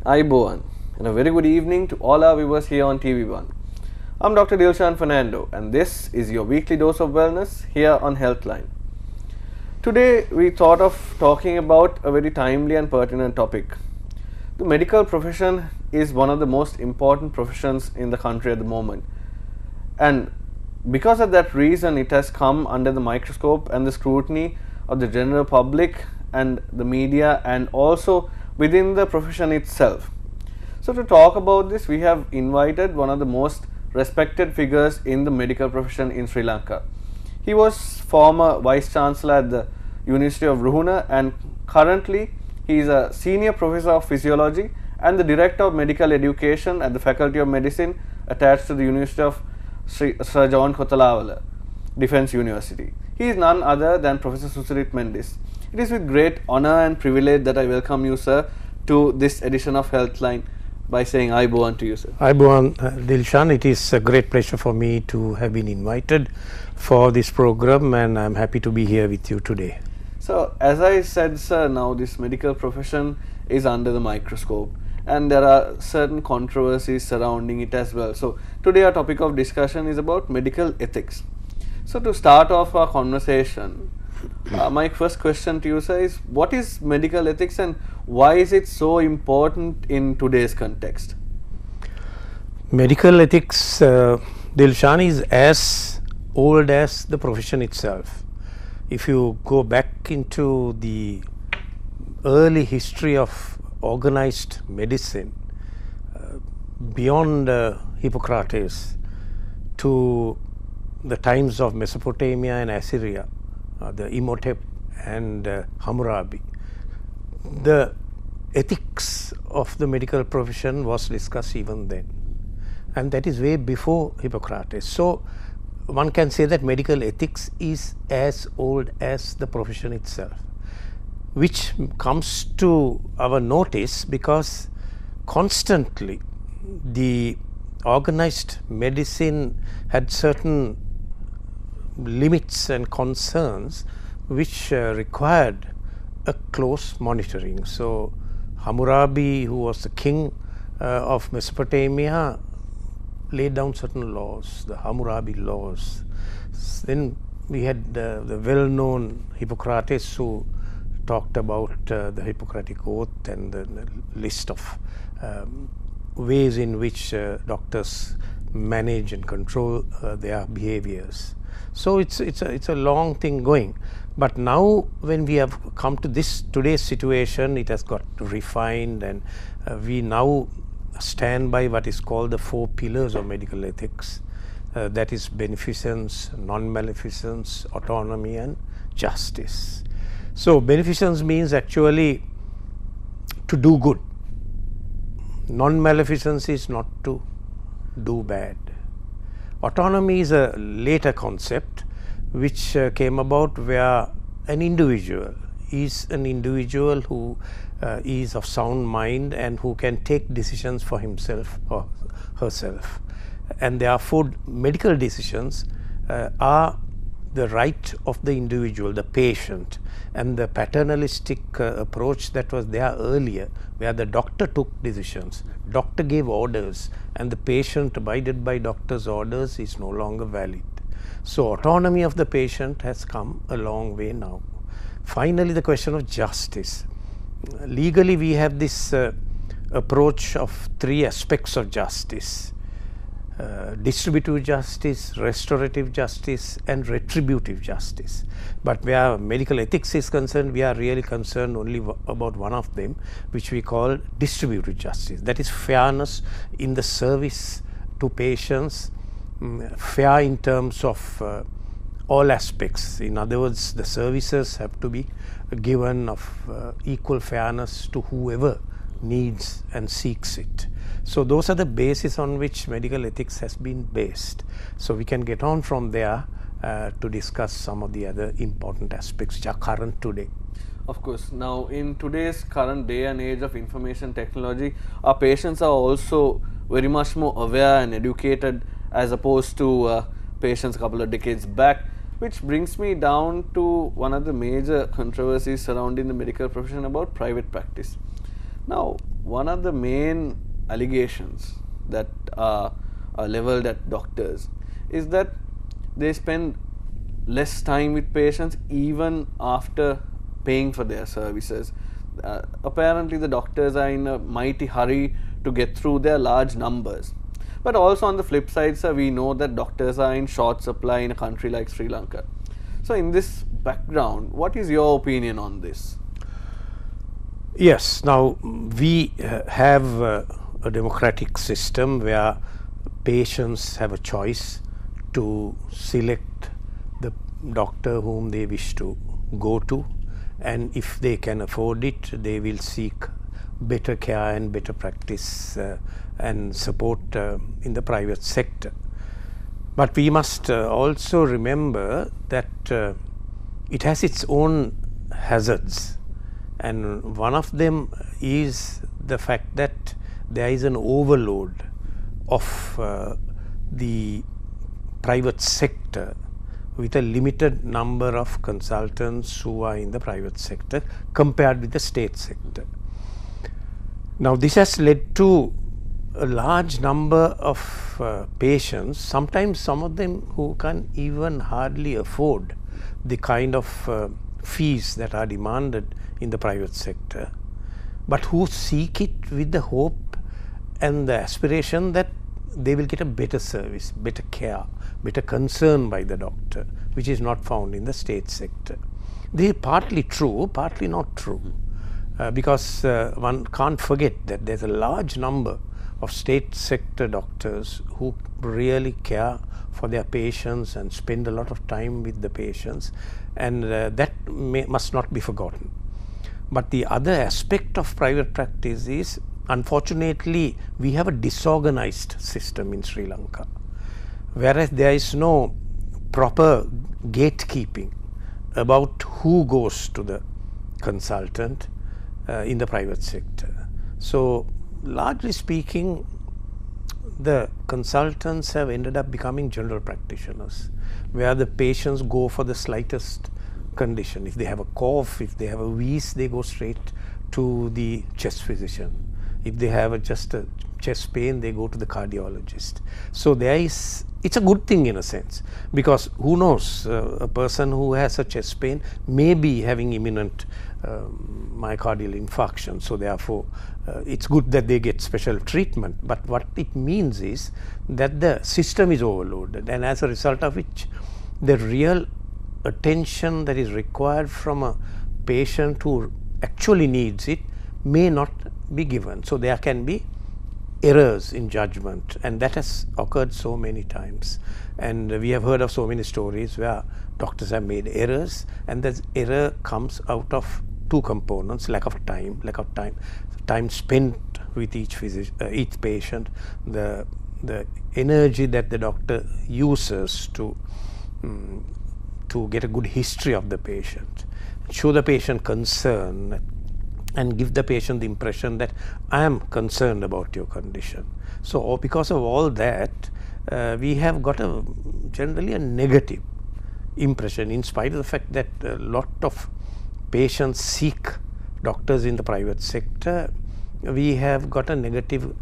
Aiboan, and a very good evening to all our viewers here on TV1. I'm Dr. Dilshan Fernando, and this is your weekly dose of wellness here on Healthline. Today, we thought of talking about a very timely and pertinent topic. The medical profession is one of the most important professions in the country at the moment, and because of that reason, it has come under the microscope and the scrutiny of the general public and the media, and also within the profession itself. So to talk about this, we have invited one of the most respected figures in the medical profession in Sri Lanka. He was former Vice Chancellor at the University of Ruhuna, and currently he is a Senior Professor of Physiology and the Director of Medical Education at the Faculty of Medicine attached to the University of Sir John Kotalawala Defence University. He is none other than Professor Susirit Mendis. It is with great honor and privilege that I welcome you, sir, to this edition of Healthline by saying Aiboan to you, sir. Aiboan Dilshan, it is a great pleasure for me to have been invited for this program, and I am happy to be here with you today. So, as I said, sir, now this medical profession is under the microscope, and there are certain controversies surrounding it as well. So, today our topic of discussion is about medical ethics. So, to start off our conversation, my first question to you, sir, is what is medical ethics and why is it so important in today's context? Medical ethics, Dilshan, is as old as the profession itself. If you go back into the early history of organized medicine, beyond Hippocrates to the times of Mesopotamia and Assyria, the Imhotep and Hammurabi, the ethics of the medical profession was discussed even then, and that is way before Hippocrates. So one can say that medical ethics is as old as the profession itself, which comes to our notice because constantly the organized medicine had certain limits and concerns which required a close monitoring. So Hammurabi, who was the king of Mesopotamia, laid down certain laws, the Hammurabi laws. Then we had the well-known Hippocrates, who talked about the Hippocratic Oath and the list of ways in which doctors manage and control their behaviors. So it's a long thing going, but now when we have come to today's situation, it has got refined, and we now stand by what is called the 4 pillars of medical ethics, that is beneficence, non-maleficence, autonomy and justice. So beneficence means actually to do good. Non-maleficence is not to do bad. Autonomy is a later concept which came about where an individual is an individual who is of sound mind and who can take decisions for himself or herself, and therefore medical decisions are the right of the individual, the patient, and the paternalistic approach that was there earlier, where the doctor took decisions, doctor gave orders, and the patient abided by doctor's orders, is no longer valid. So autonomy of the patient has come a long way now. Finally, the question of justice. Legally, we have this approach of 3 aspects of justice: distributive justice, restorative justice and retributive justice. But where medical ethics is concerned, we are really concerned only about one of them, which we call distributive justice. That is fairness in the service to patients, fair in terms of all aspects. In other words, the services have to be given of equal fairness to whoever needs and seeks it. So those are the basis on which medical ethics has been based. So we can get on from there to discuss some of the other important aspects which are current today. Of course, now in today's current day and age of information technology, our patients are also very much more aware and educated as opposed to patients a couple of decades back, which brings me down to one of the major controversies surrounding the medical profession about private practice. Now, one of the main allegations that are leveled at doctors is that they spend less time with patients even after paying for their services. Apparently the doctors are in a mighty hurry to get through their large numbers. But also on the flip side, sir, we know that doctors are in short supply in a country like Sri Lanka. So in this background, what is your opinion on this? Yes, now we have a democratic system where patients have a choice to select the doctor whom they wish to go to, and if they can afford it, they will seek better care and better practice and support in the private sector. But we must also remember that it has its own hazards, and one of them is the fact that there is an overload of the private sector with a limited number of consultants who are in the private sector compared with the state sector. Now this has led to a large number of patients, sometimes some of them who can even hardly afford the kind of fees that are demanded in the private sector, but who seek it with the hope and the aspiration that they will get a better service, better care, better concern by the doctor, which is not found in the state sector. This is partly true, partly not true, because one can't forget that there's a large number of state sector doctors who really care for their patients and spend a lot of time with the patients, and that must not be forgotten. But the other aspect of private practice is, unfortunately, we have a disorganized system in Sri Lanka, whereas there is no proper gatekeeping about who goes to the consultant in the private sector. So largely speaking, the consultants have ended up becoming general practitioners, where the patients go for the slightest condition. If they have a cough, if they have a wheeze, they go straight to the chest physician. If they have just a chest pain, they go to the cardiologist. So it's a good thing in a sense, because who knows, a person who has a chest pain may be having imminent myocardial infarction. So therefore it's good that they get special treatment, but what it means is that the system is overloaded, and as a result of which the real attention that is required from a patient who actually needs it may not be given. So there can be errors in judgment, and that has occurred so many times, and we have heard of so many stories where doctors have made errors, and that error comes out of two components: lack of time spent with each patient, the energy that the doctor uses to get a good history of the patient, show the patient concern, and give the patient the impression that I am concerned about your condition. So because of all that, we have got generally a negative impression, in spite of the fact that a lot of patients seek doctors in the private sector. We have got a negative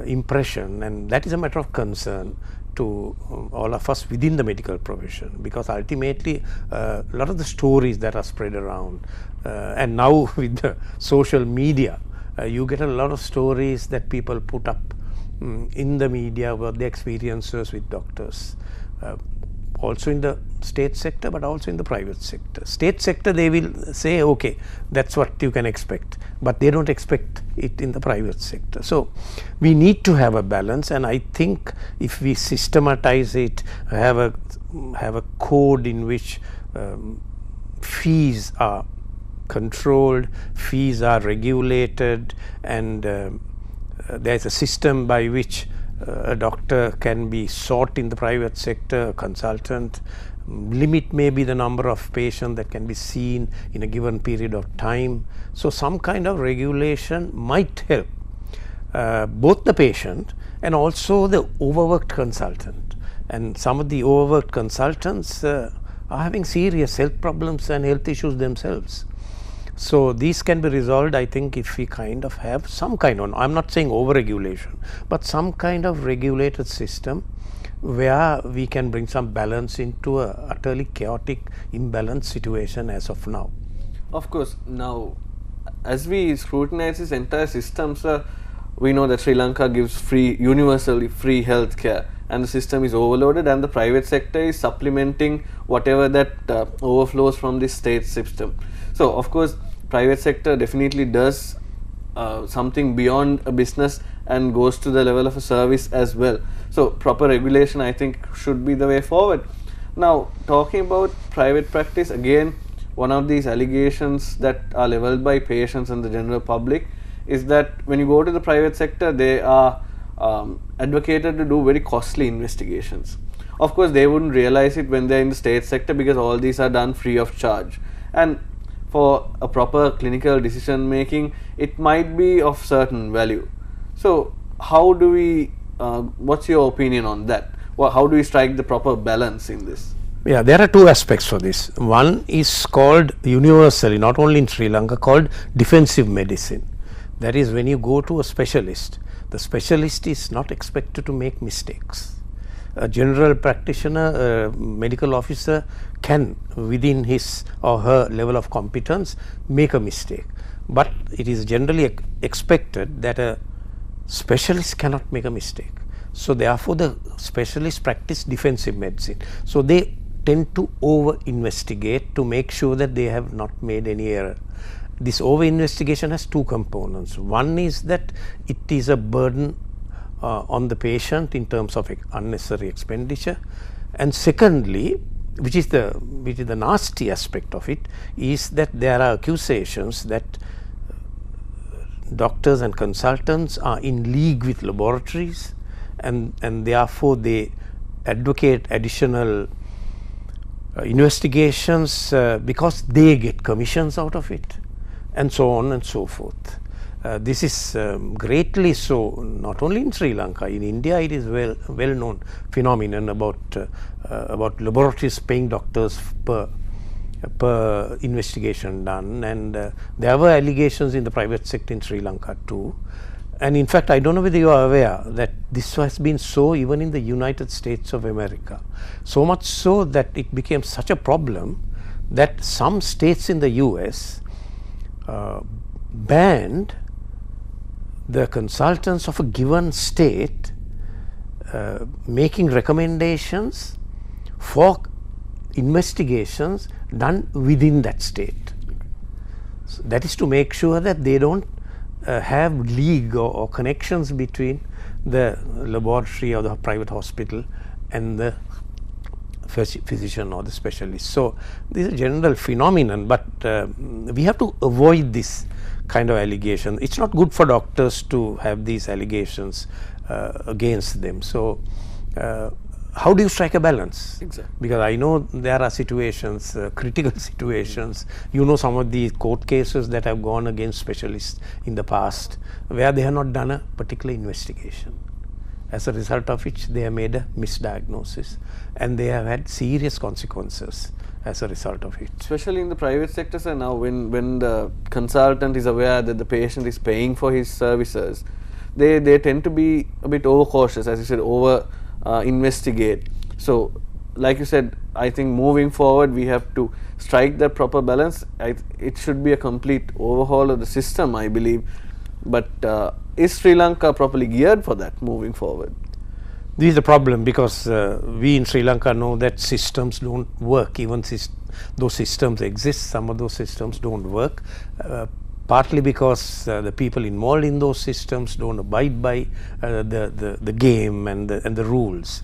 impression, and that is a matter of concern to all of us within the medical profession, because ultimately a lot of the stories that are spread around, and now with the social media, you get a lot of stories that people put up in the media about their experiences with doctors, also in the state sector but also in the private sector. State sector, they will say, okay, that's what you can expect, but they don't expect it in the private sector. So we need to have a balance, and I think if we systematize it, have a code in which fees are controlled, fees are regulated, and there is a system by which a doctor can be sought in the private sector, a consultant, limit maybe the number of patients that can be seen in a given period of time. So some kind of regulation might help both the patient and also the overworked consultant. And some of the overworked consultants are having serious health problems and health issues themselves. So these can be resolved, I think, if we kind of have some kind of, I'm not saying over regulation, but some kind of regulated system where we can bring some balance into a utterly chaotic, imbalanced situation as of now. Of course, now as we scrutinize this entire system, sir, we know that Sri Lanka gives universally free health care, and the system is overloaded, and the private sector is supplementing whatever that overflows from the state system. So of course, private sector definitely does something beyond a business and goes to the level of a service as well. So proper regulation, I think, should be the way forward. Now, talking about private practice, again, one of these allegations that are leveled by patients and the general public is that when you go to the private sector, they are advocated to do very costly investigations. Of course, they wouldn't realize it when they're in the state sector, because all these are done free of charge. And for a proper clinical decision making, it might be of certain value. So how do we, what's your opinion on that? Well, how do we strike the proper balance in this? Yeah, there are two aspects for this. One is called universally, not only in Sri Lanka, called defensive medicine. That is, when you go to a specialist, the specialist is not expected to make mistakes. A general practitioner, a medical officer can, within his or her level of competence, make a mistake. But it is generally expected that a specialist cannot make a mistake. So therefore, the specialists practice defensive medicine. So they tend to over investigate to make sure that they have not made any error. This over investigation has two components. One is that it is a burden on the patient in terms of unnecessary expenditure, and secondly, which is the nasty aspect of it, is that there are accusations that doctors and consultants are in league with laboratories, and therefore they advocate additional investigations because they get commissions out of it, and so on and so forth. This is greatly so, not only in Sri Lanka. In India, it is well known phenomenon about laboratories paying doctors per investigation done, and there were allegations in the private sector in Sri Lanka too. And in fact, I don't know whether you are aware that this has been so even in the United States of America. So much so that it became such a problem that some states in the US banned the consultants of a given state making recommendations for investigations done within that state. So that is to make sure that they don't have league or connections between the laboratory or the private hospital and the physician or the specialist. So this is a general phenomenon, but we have to avoid this kind of allegation. It's not good for doctors to have these allegations against them. So how do you strike a balance? Exactly. Because I know there are situations, critical situations. You know, some of the court cases that have gone against specialists in the past, where they have not done a particular investigation, as a result of which they have made a misdiagnosis, and they have had serious consequences as a result of it. Especially in the private sector, sir, now when the consultant is aware that the patient is paying for his services, they tend to be a bit overcautious, as you said, over investigate. So like you said, I think moving forward we have to strike that proper balance. It should be a complete overhaul of the system, I believe. But is Sri Lanka properly geared for that moving forward? This is the problem, because we in Sri Lanka know that systems don't work. Even those systems exist, some of those systems don't work, partly because the people involved in those systems don't abide by the game and the rules.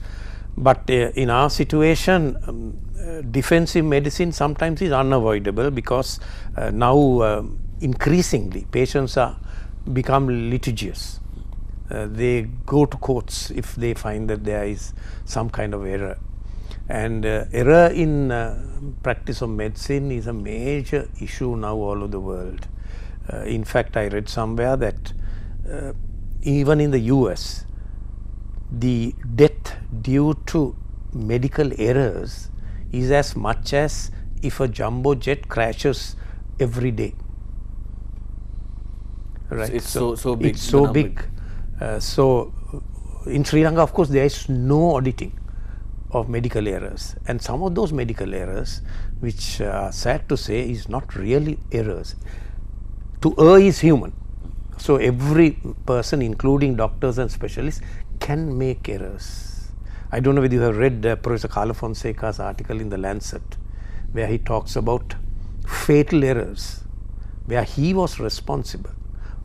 But in our situation, defensive medicine sometimes is unavoidable, because now increasingly patients are become litigious. They go to courts if they find that there is some kind of error, and error in practice of medicine is a major issue now all over the world. In fact, I read somewhere that even in the US, the death due to medical errors is as much as if a jumbo jet crashes every day. right? It's so big. It's so big. So in Sri Lanka, of course, there is no auditing of medical errors, and some of those medical errors, which sad to say, is not really errors. To err is human, so every person, including doctors and specialists, can make errors. I don't know whether you have read Professor Carlo Fonseca's article in the Lancet, where he talks about fatal errors, where he was responsible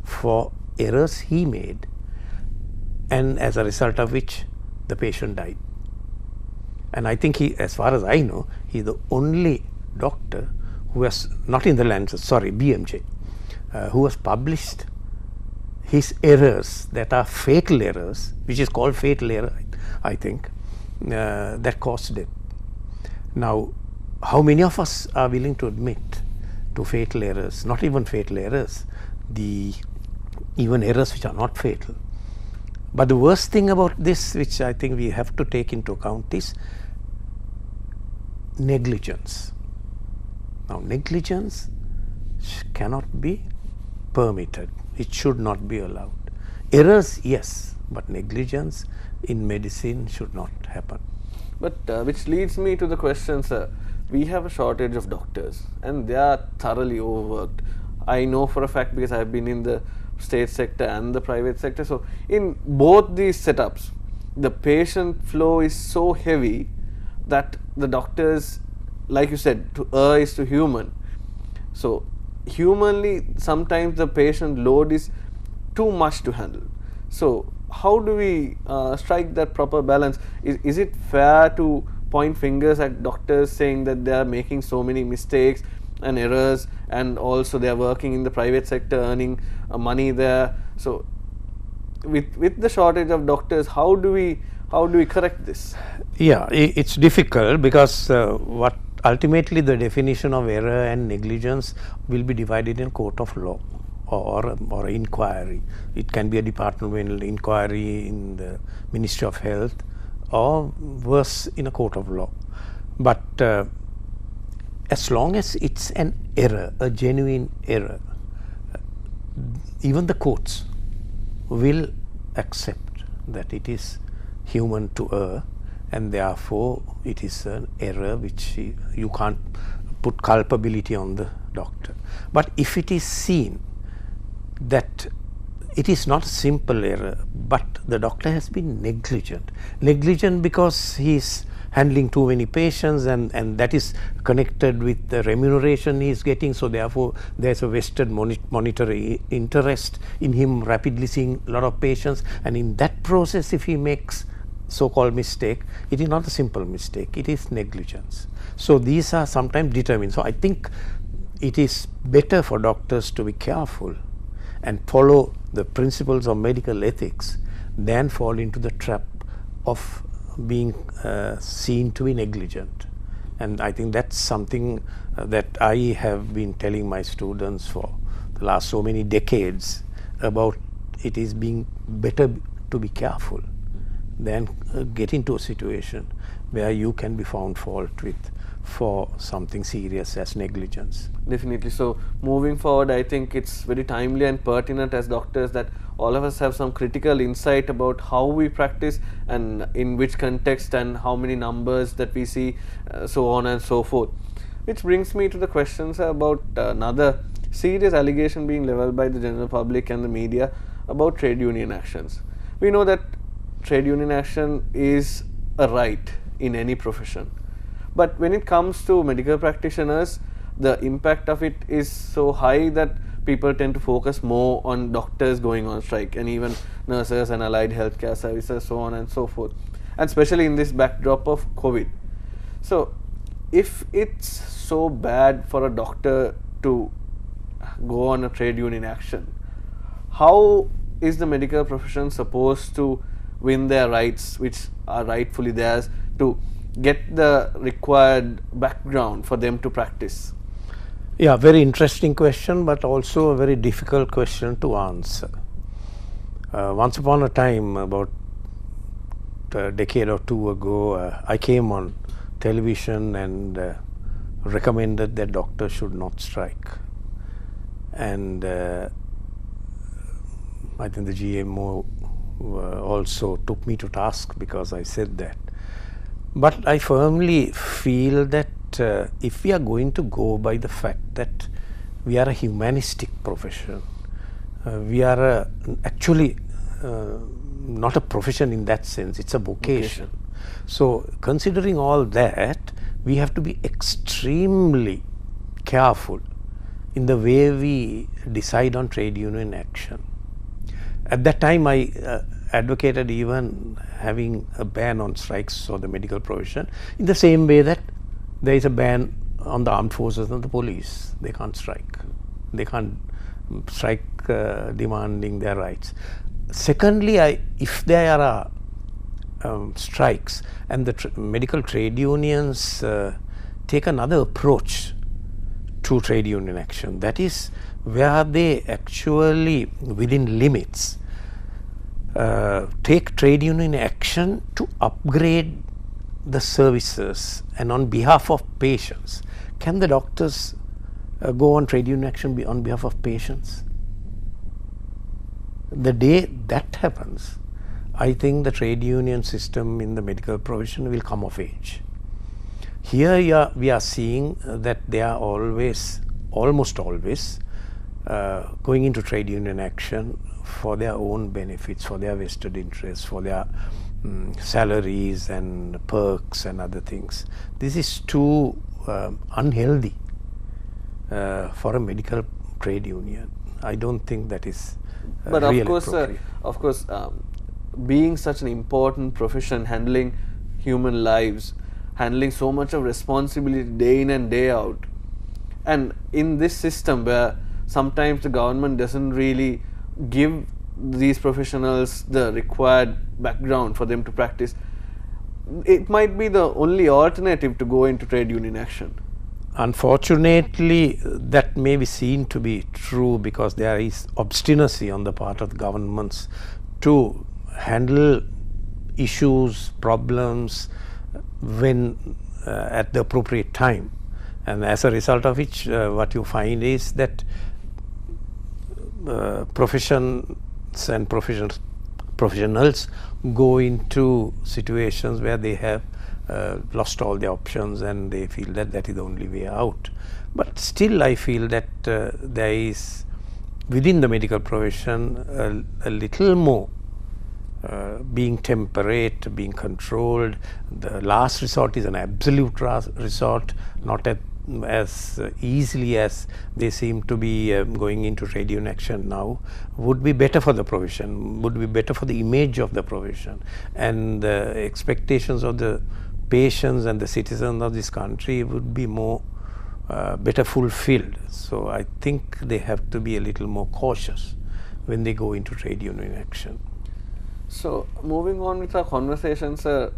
for errors he made, and as a result of which the patient died. And I think he, as far as I know, he is the only doctor who has, not in the Lancet, sorry, BMJ, who has published his errors that are fatal errors, which is called fatal error, I think, that caused death. Now, how many of us are willing to admit to fatal errors? Not even fatal errors, even errors which are not fatal. But the worst thing about this, which I think we have to take into account, is negligence. Now, negligence cannot be permitted. It should not be allowed. Errors, yes, but negligence in medicine should not happen. But which leads me to the question, sir. We have a shortage of doctors and they are thoroughly overworked. I know for a fact because I have been in the state sector and the private sector. So in both these setups, the patient flow is so heavy that the doctors, like you said, to err is to human. So humanly, sometimes the patient load is too much to handle. So how do we strike that proper balance? Is it fair to point fingers at doctors saying that they are making so many mistakes and errors, and also they are working in the private sector earning money there? So with the shortage of doctors, how do we correct this? Yeah, it's difficult because what ultimately the definition of error and negligence will be divided in court of law or inquiry. It can be a departmental inquiry in the Ministry of Health or worse, in a court of law. But as long as it's an error, a genuine error, even the courts will accept that it is human to err, and therefore it is an error which you can't put culpability on the doctor. But if it is seen that it is not a simple error, but the doctor has been negligent because he is handling too many patients, and that is connected with the remuneration he is getting, so therefore there is a vested monetary interest in him rapidly seeing a lot of patients, and in that process if he makes so-called mistake, it is not a simple mistake, it is negligence. So these are sometimes determined. So I think it is better for doctors to be careful and follow the principles of medical ethics than fall into the trap of being seen to be negligent. And I think that's something that I have been telling my students for the last so many decades about. It is being better to be careful than get into a situation where you can be found fault with for something serious as negligence. Definitely. So moving forward, I think it's very timely and pertinent as doctors that all of us have some critical insight about how we practice and in which context and how many numbers that we see, so on and so forth. Which brings me to the questions about another serious allegation being leveled by the general public and the media about trade union actions. We know that trade union action is a right in any profession. But when it comes to medical practitioners, the impact of it is so high that people tend to focus more on doctors going on strike, and even nurses and allied healthcare services, so on and so forth, and especially in this backdrop of COVID. So if it's so bad for a doctor to go on a trade union action, how is the medical profession supposed to win their rights, which are rightfully theirs, to get the required background for them to practice? Yeah, very interesting question, but also a very difficult question to answer. Once upon a time, about a decade or two ago, I came on television and recommended that doctors should not strike. And I think the GMO also took me to task because I said that. But I firmly feel that if we are going to go by the fact that we are a humanistic profession, we are actually not a profession in that sense, it's a vocation. So considering all that, we have to be extremely careful in the way we decide on trade union action. At that time, I advocated even having a ban on strikes for the medical profession, in the same way that there is a ban on the armed forces and the police. They can't strike. They can't strike demanding their rights. Secondly, if there are strikes and the medical trade unions take another approach to trade union action, that is where they actually, within limits, take trade union action to upgrade the services and on behalf of patients. Can the doctors go on trade union action on behalf of patients? The day that happens, I think the trade union system in the medical profession will come of age. Here we are seeing that they are almost always going into trade union action for their own benefits, for their vested interests, for their salaries and perks and other things. This is too unhealthy for a medical trade union. I don't think that is but really of course, being such an important profession, handling human lives, handling so much of responsibility day in and day out, and in this system where sometimes the government doesn't really give these professionals the required background for them to practice, it might be the only alternative to go into trade union action. Unfortunately, that may be seen to be true because there is obstinacy on the part of the governments to handle issues, problems when at the appropriate time, and as a result of which what you find is that professions and professionals go into situations where they have lost all the options and they feel that that is the only way out. But still I feel that there is within the medical profession a little more being temperate, being controlled. The last resort is an absolute resort, not as easily as they seem to be going into trade union action now. Would be better for the profession, would be better for the image of the profession, and the expectations of the patients and the citizens of this country would be more better fulfilled. So I think they have to be a little more cautious when they go into trade union action. So moving on with our conversation, sir,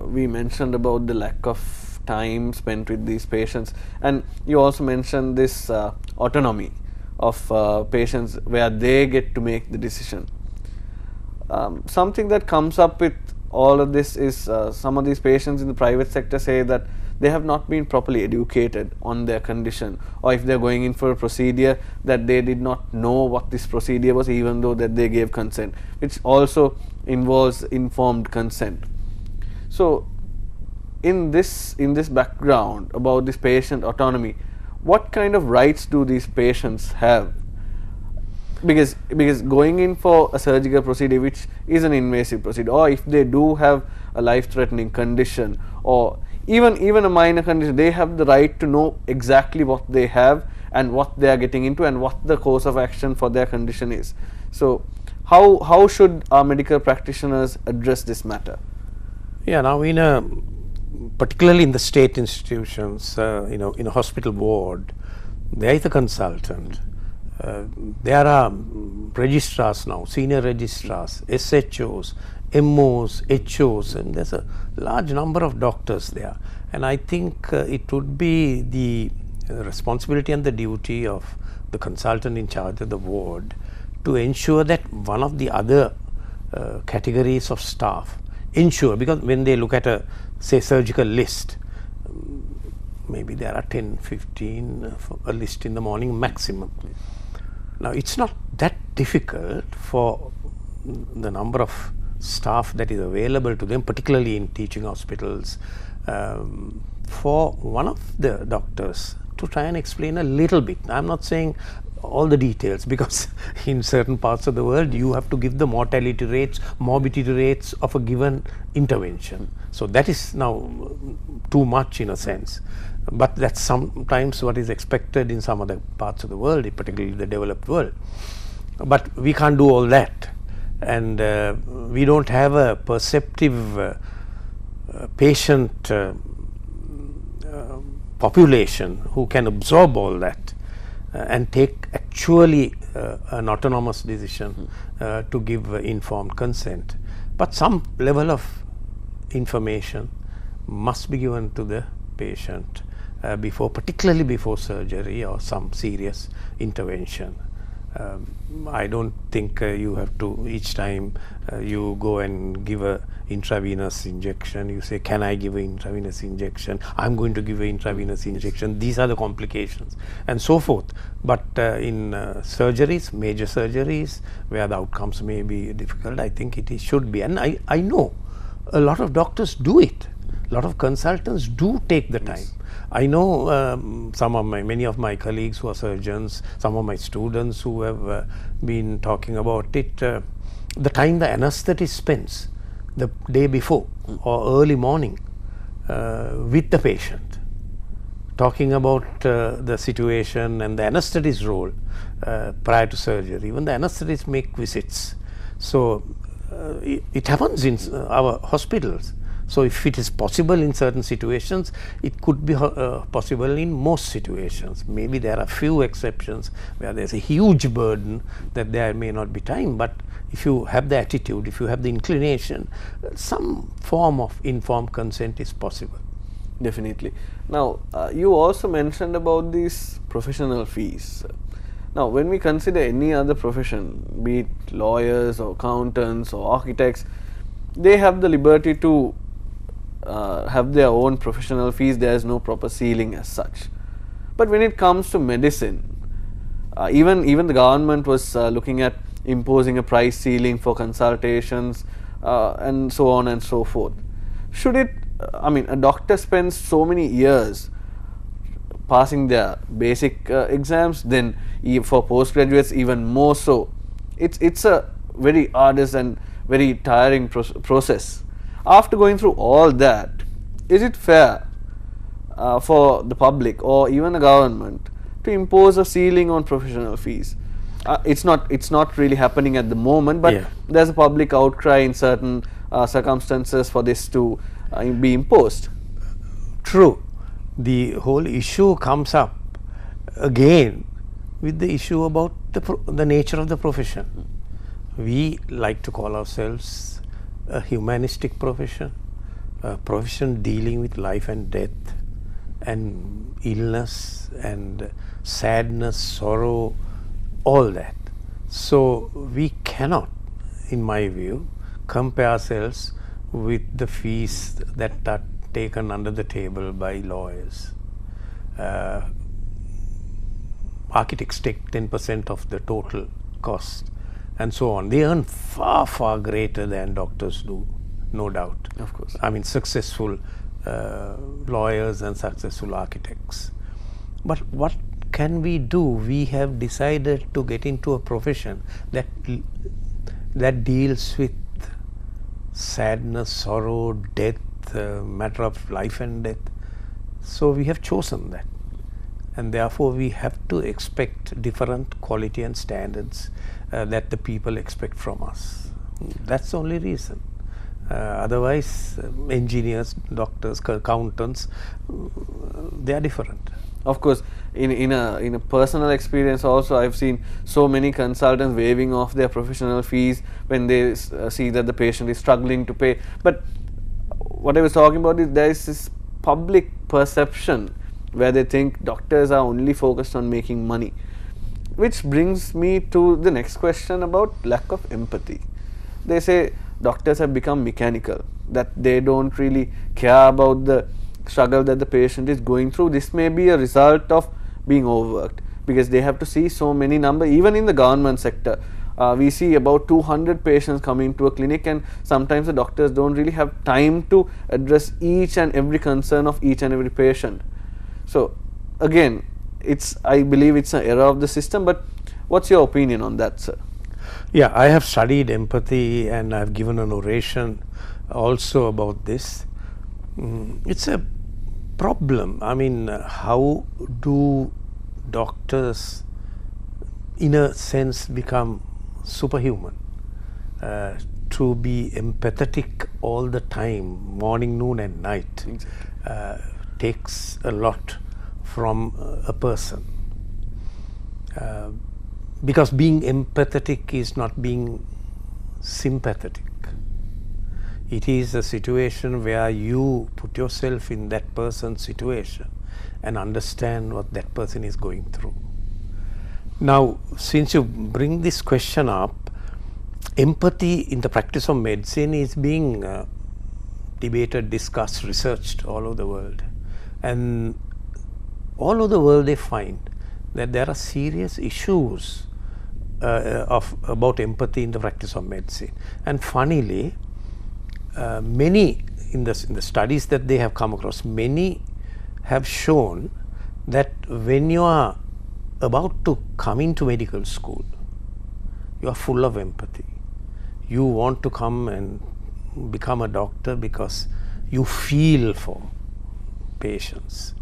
we mentioned about the lack of time spent with these patients, and you also mentioned this autonomy of patients where they get to make the decision. Something that comes up with all of this is some of these patients in the private sector say that they have not been properly educated on their condition, or if they are going in for a procedure, that they did not know what this procedure was, even though that they gave consent, which also involves informed consent. So in this background about this patient autonomy, what kind of rights do these patients have? Because going in for a surgical procedure which is an invasive procedure, or if they do have a life-threatening condition or even a minor condition, they have the right to know exactly what they have and what they are getting into and what the course of action for their condition is. So how should our medical practitioners address this matter? Yeah, now particularly in the state institutions, in a hospital ward, there is a consultant. There are registrars now, senior registrars, SHOs, MOs, HOs, and there's a large number of doctors there. And I think it would be the responsibility and the duty of the consultant in charge of the ward to ensure that one of the other categories of staff ensure, because when they look at a, say, surgical list, maybe there are 10, 15, a list in the morning maximum. Now, it's not that difficult for the number of staff that is available to them, particularly in teaching hospitals, for one of the doctors to try and explain a little bit. I'm not saying all the details, because in certain parts of the world you have to give the mortality rates, morbidity rates of a given intervention. So that is now too much in a sense, but that's sometimes what is expected in some other parts of the world, particularly the developed world. But we can't do all that, and we don't have a perceptive patient population who can absorb all that and take actually an autonomous decision to give informed consent. But some level of information must be given to the patient before, particularly before surgery or some serious intervention. I don't think you have to, each time you go and give a intravenous injection, you say, can I give an intravenous injection? I'm going to give an intravenous injection. These are the complications and so forth. But in surgeries, major surgeries, where the outcomes may be difficult, I think it should be. And I know a lot of doctors do it. A lot of consultants do take the time. I know many of my colleagues who are surgeons, some of my students who have been talking about it, the time the anesthetist spends the day before or early morning with the patient, talking about the situation and the anesthetist's role prior to surgery. Even the anesthetists make visits. So it happens in our hospitals. So if it is possible in certain situations, it could be possible in most situations. Maybe there are few exceptions where there is a huge burden that there may not be time, but if you have the attitude, if you have the inclination, some form of informed consent is possible. Definitely. Now, you also mentioned about these professional fees. Now, when we consider any other profession, be it lawyers or accountants or architects, they have the liberty to have their own professional fees. There is no proper ceiling as such. But when it comes to medicine, even the government was looking at imposing a price ceiling for consultations and so on and so forth. Should it, a doctor spends so many years passing their basic exams, then for postgraduates even more so. It's a very arduous and very tiring process. After going through all that, is it fair for the public or even the government to impose a ceiling on professional fees? It's not really happening at the moment, but there's a public outcry in certain circumstances for this to be imposed. True. The whole issue comes up again with the issue about the nature of the profession. We like to call ourselves a humanistic profession, a profession dealing with life and death and illness and sadness, sorrow, all that. So we cannot, in my view, compare ourselves with the fees that are taken under the table by lawyers. Architects take 10% of the total cost and so on. They earn far, far greater than doctors do, no doubt. Of course. Successful lawyers and successful architects. But what can we do? We have decided to get into a profession that deals with sadness, sorrow, death, matter of life and death. So we have chosen that, and therefore we have to expect different quality and standards that the people expect from us. That's the only reason. Otherwise, engineers, doctors, accountants, they are different. Of course, in a personal experience also, I've seen so many consultants waiving off their professional fees when they see that the patient is struggling to pay. But what I was talking about is there is this public perception where they think doctors are only focused on making money, which brings me to the next question about lack of empathy. They say doctors have become mechanical, that they don't really care about the struggle that the patient is going through. This may be a result of being overworked. because they have to see so many number. Even in the government sector, we see about 200 patients coming to a clinic, and sometimes the doctors don't really have time to address each and every concern of each and every patient. So again, I believe it's an error of the system, but what's your opinion on that, sir? Yeah, I have studied empathy and I've given an oration also about this. It's a problem. I mean, how do doctors in a sense become superhuman? To be empathetic all the time, morning, noon and night, takes a lot from a person. Because being empathetic is not being sympathetic. It is a situation where you put yourself in that person's situation and understand what that person is going through. Now, since you bring this question up, empathy in the practice of medicine is being debated, discussed, researched all over the world. And all over the world they find that there are serious issues about empathy in the practice of medicine. And funnily, many in the studies that they have come across, many have shown that when you are about to come into medical school, you are full of empathy. You want to come and become a doctor because you feel for patients.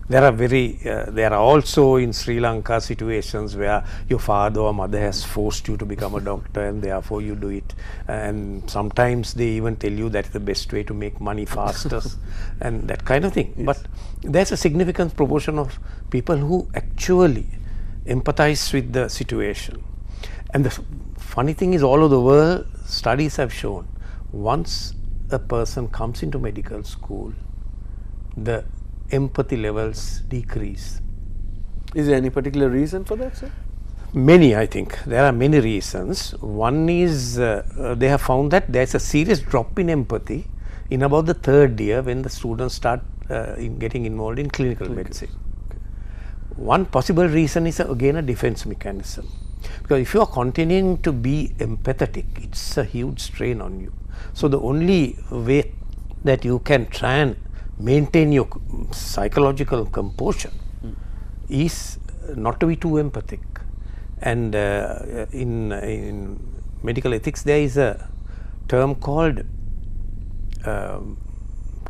There are also in Sri Lanka situations where your father or mother has forced you to become a doctor and therefore you do it. And sometimes they even tell you that's the best way to make money faster and that kind of thing. Yes. But there's a significant proportion of people who actually empathize with the situation. And the funny thing is, all over the world, studies have shown once a person comes into medical school, the empathy levels decrease. Is there any particular reason for that, sir? Many, I think. There are many reasons. One is they have found that there's a serious drop in empathy in about the third year when the students start getting involved in clinical medicine. Okay. One possible reason is again a defense mechanism. Because if you are continuing to be empathetic, it's a huge strain on you. So the only way that you can try and maintain your psychological composure is not to be too empathic. And in medical ethics there is a term called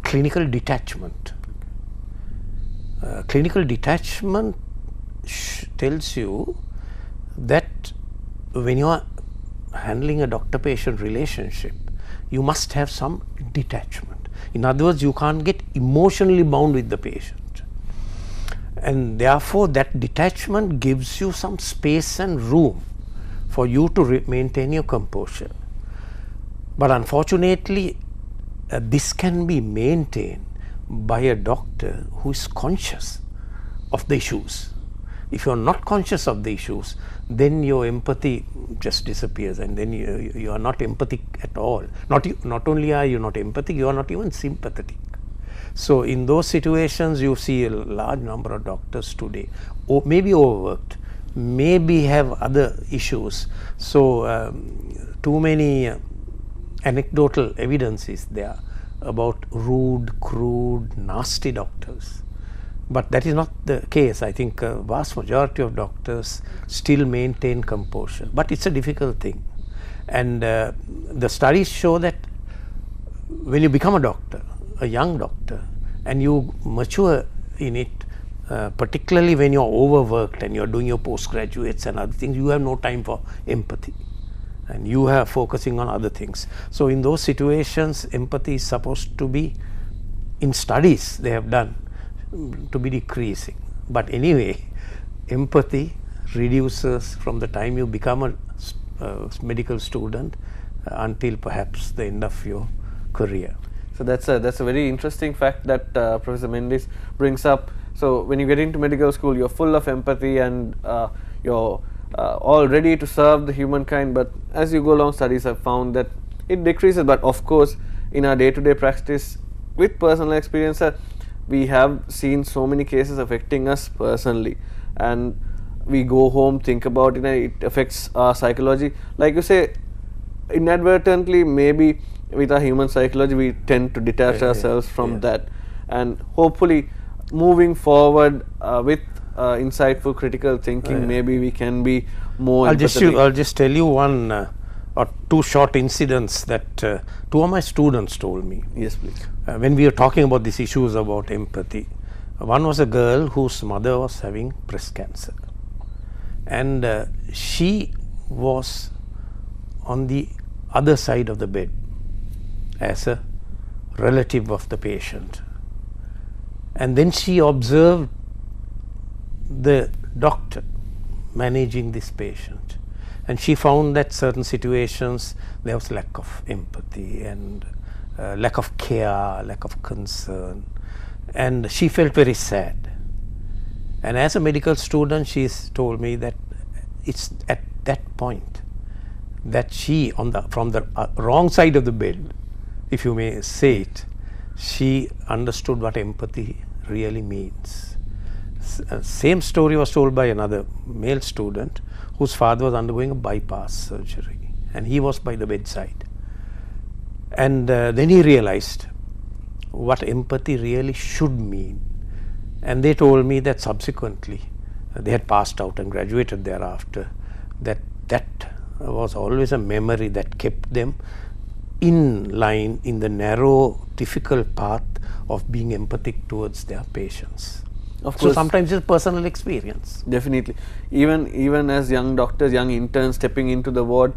clinical detachment. Clinical detachment tells you that when you are handling a doctor-patient relationship, you must have some detachment. In other words, you can't get emotionally bound with the patient. And therefore, that detachment gives you some space and room for you to maintain your composure. But unfortunately, this can be maintained by a doctor who is conscious of the issues. If you are not conscious of the issues, then your empathy just disappears, and then you are not empathic at all. Not only are you not empathic, you are not even sympathetic. So in those situations, you see a large number of doctors today, maybe overworked, maybe have other issues. So too many anecdotal evidence is there about rude, crude, nasty doctors. But that is not the case. I think a vast majority of doctors still maintain composure. But it's a difficult thing. And the studies show that when you become a doctor, a young doctor, and you mature in it, particularly when you're overworked and you're doing your postgraduates and other things, you have no time for empathy. And you are focusing on other things. So in those situations, empathy is supposed to be, in studies they have done, to be decreasing. But anyway, empathy reduces from the time you become a medical student until perhaps the end of your career. So that's a very interesting fact that Professor Mendes brings up. So when you get into medical school, you're full of empathy and you're all ready to serve the humankind. But as you go along, studies have found that it decreases. But of course, in our day-to-day practice, with personal experience, we have seen so many cases affecting us personally. And we go home, think about it, and it affects our psychology. Like you say, inadvertently, maybe with our human psychology, we tend to detach ourselves from that, and hopefully moving forward with insightful critical thinking, maybe we can be more empathetic. I'll just tell you one or two short incidents that two of my students told me. Yes, please. When we were talking about these issues about empathy, one was a girl whose mother was having breast cancer, and she was on the other side of the bed as a relative of the patient, and then she observed the doctor managing this patient, and she found that certain situations there was lack of empathy and lack of care, lack of concern, and she felt very sad. And as a medical student, she's told me that it's at that point that she, from the wrong side of the bed, if you may say it, she understood what empathy really means. Same story was told by another male student whose father was undergoing a bypass surgery, and he was by the bedside. And then he realized what empathy really should mean. And they told me that subsequently they had passed out and graduated thereafter, that was always a memory that kept them in line in the narrow, difficult path of being empathic towards their patients. Of course. So sometimes it's personal experience. Definitely. Even as young doctors, young interns stepping into the ward,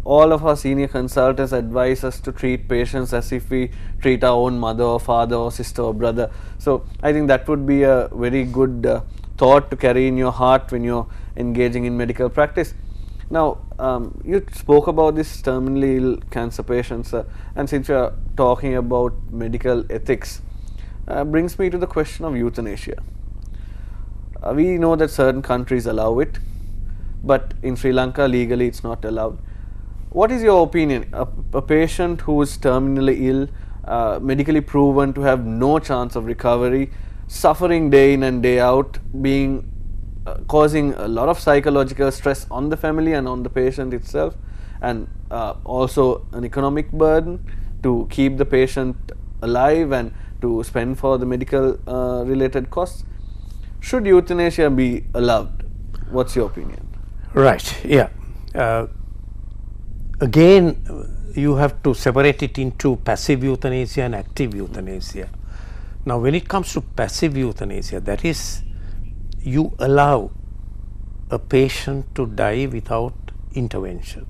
all of our senior consultants advise us to treat patients as if we treat our own mother or father or sister or brother. So I think that would be a very good thought to carry in your heart when you're engaging in medical practice. Now, you spoke about this terminally ill cancer patients, and since we are talking about medical ethics, brings me to the question of euthanasia. We know that certain countries allow it, but in Sri Lanka legally it's not allowed. What is your opinion? A patient who is terminally ill, medically proven to have no chance of recovery, suffering day in and day out, being causing a lot of psychological stress on the family and on the patient itself, and also an economic burden to keep the patient alive and to spend for the medical related costs. Should euthanasia be allowed? What's your opinion? Right, yeah. Again, you have to separate it into passive euthanasia and active euthanasia. Now, when it comes to passive euthanasia, that is, you allow a patient to die without intervention.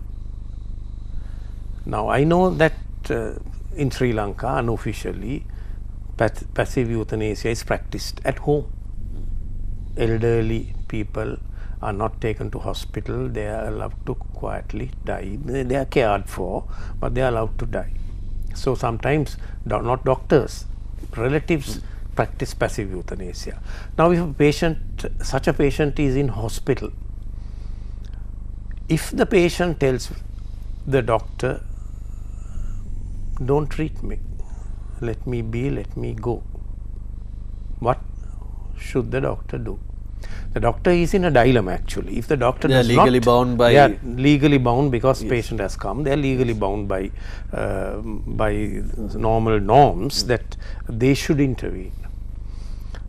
Now, I know that in Sri Lanka, unofficially, passive euthanasia is practiced at home. Elderly people are not taken to hospital, they are allowed to quietly die. They are cared for, but they are allowed to die. So sometimes not doctors, relatives practice passive euthanasia. Now, if a patient, such a patient is in hospital, if the patient tells the doctor, don't treat me, let me be, let me go, what should the doctor do? The doctor is in a dilemma actually. If the doctor does not, legally bound by, they are legally bound because patient has come, they are legally bound by normal norms that they should intervene.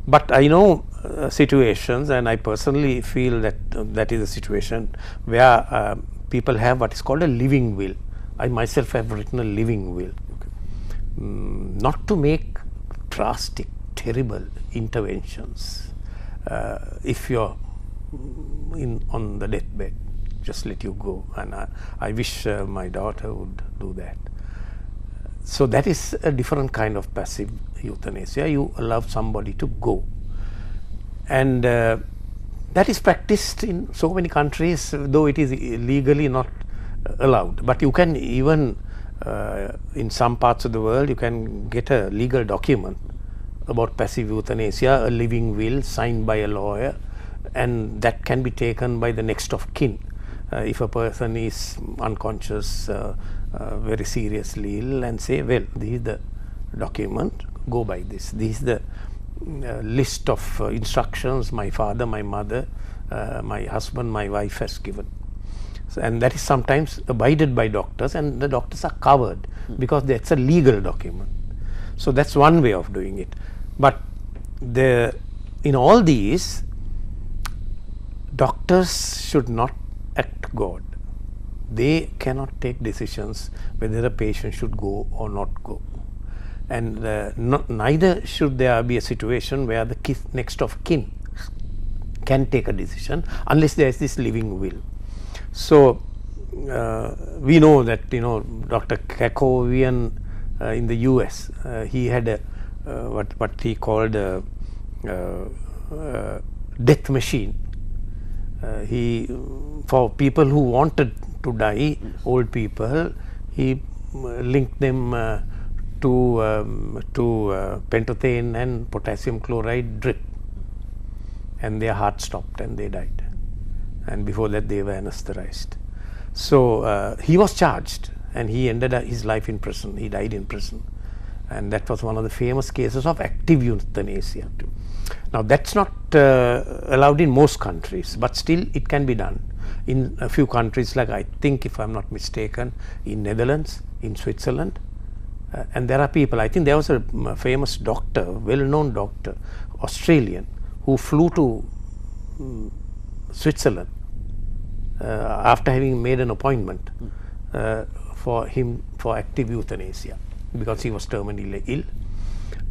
But I know situations, and I personally feel that that is a situation where people have what is called a living will. I myself have written a living will, not to make drastic, terrible interventions. If you're on the deathbed, just let you go, and I wish my daughter would do that. So that is a different kind of passive euthanasia. You allow somebody to go, and that is practiced in so many countries, though it is legally not allowed. But you can even in some parts of the world, you can get a legal document about passive euthanasia, a living will signed by a lawyer, and that can be taken by the next of kin. If a person is unconscious, very seriously ill, and say, well, this is the document, go by this. This is the list of instructions my father, my mother, my husband, my wife has given. So, and that is sometimes abided by doctors, and the doctors are covered because that's a legal document. So that's one way of doing it. But in all these, doctors should not act God. They cannot take decisions whether a patient should go or not go. And neither should there be a situation where the next of kin can take a decision unless there is this living will. So we know that Dr. Kakovian in the US, he had a what he called a death machine. He, for people who wanted to die, old people, he linked them to pentothane and potassium chloride drip, and their heart stopped and they died, and before that they were anesthetized. So he was charged and he ended his life in prison. He died in prison, and that was one of the famous cases of active euthanasia. Now that's not allowed in most countries, but still it can be done in a few countries, like I think, if I'm not mistaken, in Netherlands, in Switzerland. And there are people, I think there was a famous doctor, well-known doctor, Australian, who flew to Switzerland after having made an appointment for active euthanasia, because he was terminally ill.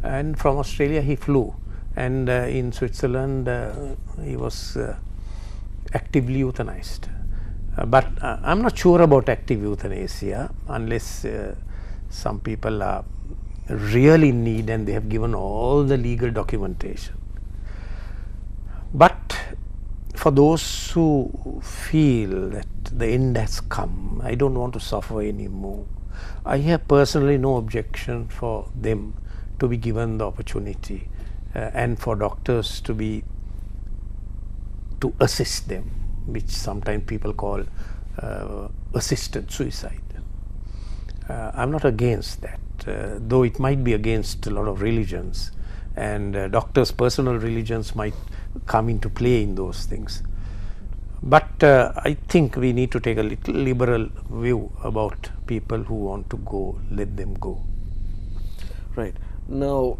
And from Australia he flew, and in Switzerland he was actively euthanized. But I'm not sure about active euthanasia unless some people are really in need and they have given all the legal documentation. But for those who feel that the end has come, I don't want to suffer anymore, I have personally no objection for them to be given the opportunity and for doctors to assist them, which sometimes people call assisted suicide. I'm not against that, though it might be against a lot of religions, and doctors' personal religions might come into play in those things. But I think we need to take a little liberal view about people who want to go, let them go. Right. Now,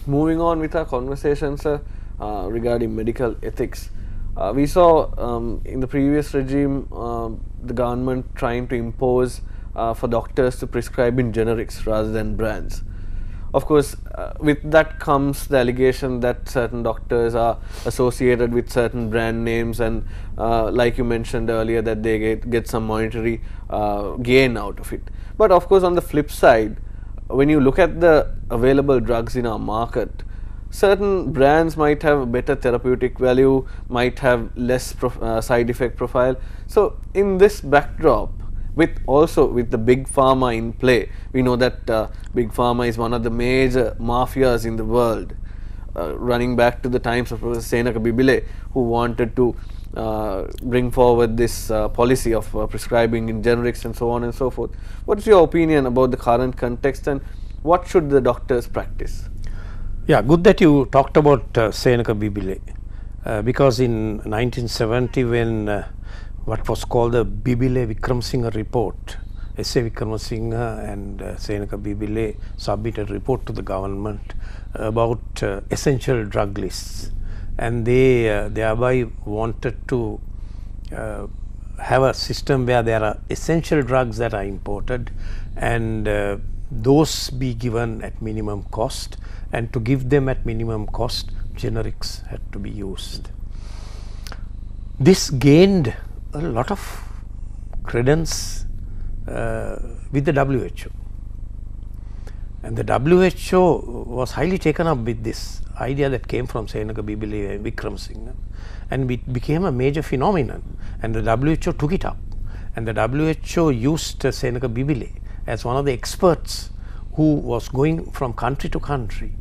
moving on with our conversation, sir, regarding medical ethics. We saw in the previous regime the government trying to impose for doctors to prescribe in generics rather than brands. Of course, with that comes the allegation that certain doctors are associated with certain brand names, and like you mentioned earlier, that they get some monetary gain out of it. But of course, on the flip side, when you look at the available drugs in our market, certain brands might have a better therapeutic value, might have less side effect profile. So in this backdrop, with the big pharma in play, we know that big pharma is one of the major mafias in the world, running back to the times of Professor Senaka Bibile, who wanted to bring forward this policy of prescribing in generics and so on and so forth. What is your opinion about the current context, and what should the doctors practice? Yeah, good that you talked about Senaka Bibile, because in 1970, when what was called the Bibile Vikramsinghe report, S.A. Vikramsinghe and Senaka Bibile submitted a report to the government about essential drug lists, and they thereby wanted to have a system where there are essential drugs that are imported, and those be given at minimum cost, and to give them at minimum cost, generics had to be used. This gained a lot of credence with the WHO, and the WHO was highly taken up with this idea that came from Senaka Bibile and Vikramsinghe, and it became a major phenomenon, and the WHO took it up, and the WHO used Senaka Bibile as one of the experts who was going from country to country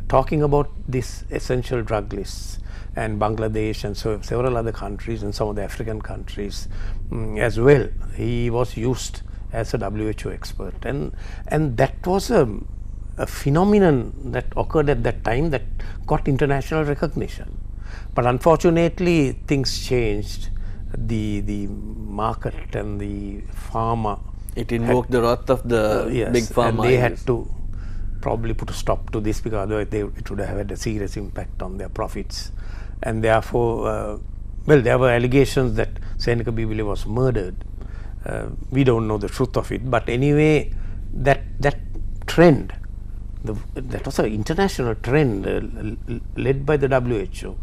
talking about these essential drug lists, and Bangladesh and so several other countries and some of the African countries as well. He was used as a WHO expert, and that was a a phenomenon that occurred at that time that got international recognition. But unfortunately, things changed. The market and the pharma. It invoked the wrath of the Yes, big pharma. and they had to probably put a stop to this, because otherwise it would have had a serious impact on their profits. And therefore, well, there were allegations that Seneca Bibili was murdered. We don't know the truth of it, but anyway, that trend, that was an international trend led by the WHO,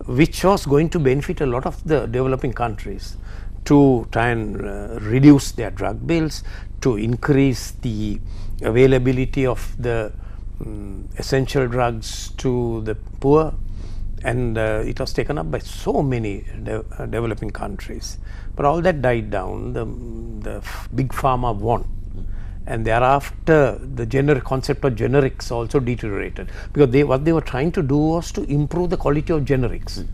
which was going to benefit a lot of the developing countries to try and reduce their drug bills, to increase the availability of the essential drugs to the poor, and it was taken up by so many developing countries. But all that died down. The big pharma won, and thereafter the concept of generics also deteriorated, because what they were trying to do was to improve the quality of generics,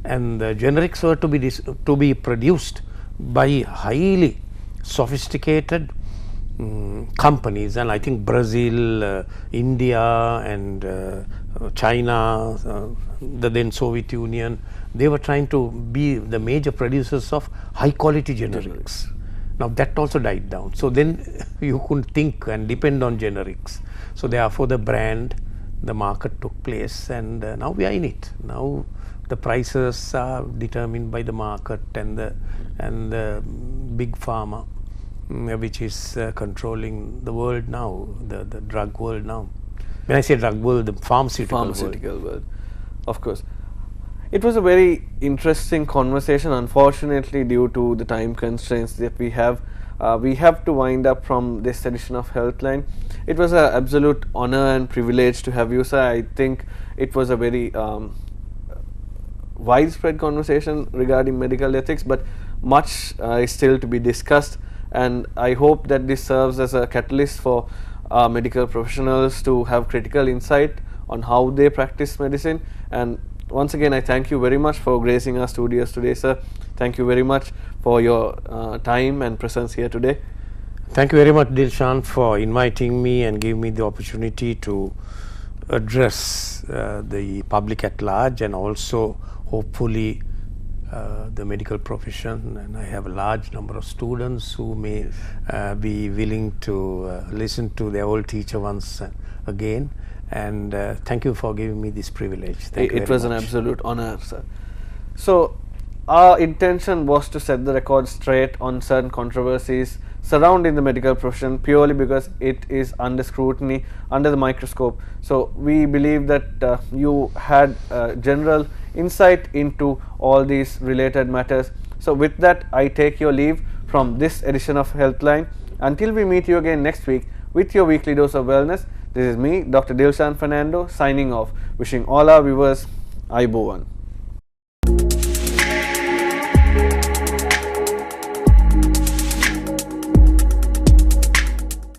and the generics were to be produced by highly sophisticated companies, and I think Brazil, India, and China, the then Soviet Union, they were trying to be the major producers of high quality generics. Now that also died down. So then you couldn't think and depend on generics. So therefore the brand, the market took place, and now we are in it. Now the prices are determined by the market and the big pharma, which is controlling the world now, the drug world now. When I say drug world, the pharmaceutical world. Of course. It was a very interesting conversation. Unfortunately, due to the time constraints that we have to wind up from this edition of Healthline. It was an absolute honor and privilege to have you, sir. I think it was a very widespread conversation regarding medical ethics, but much is still to be discussed, and I hope that this serves as a catalyst for medical professionals to have critical insight on how they practice medicine. And once again, I thank you very much for gracing our studios today, sir. Thank you very much for your time and presence here today. Thank you very much, Dilshan, for inviting me and giving me the opportunity to address the public at large, and also hopefully the medical profession. And I have a large number of students who may be willing to listen to their old teacher once again. And thank you for giving me this privilege. Thank you very much. It was an absolute honor, sir. So our intention was to set the record straight on certain controversies surrounding the medical profession, purely because it is under scrutiny, under the microscope. So we believe that you had general insight into all these related matters. So with that, I take your leave from this edition of Healthline. Until we meet you again next week with your weekly dose of wellness, this is me, Dr. Dilshan Fernando, signing off, wishing all our viewers Ayubowan.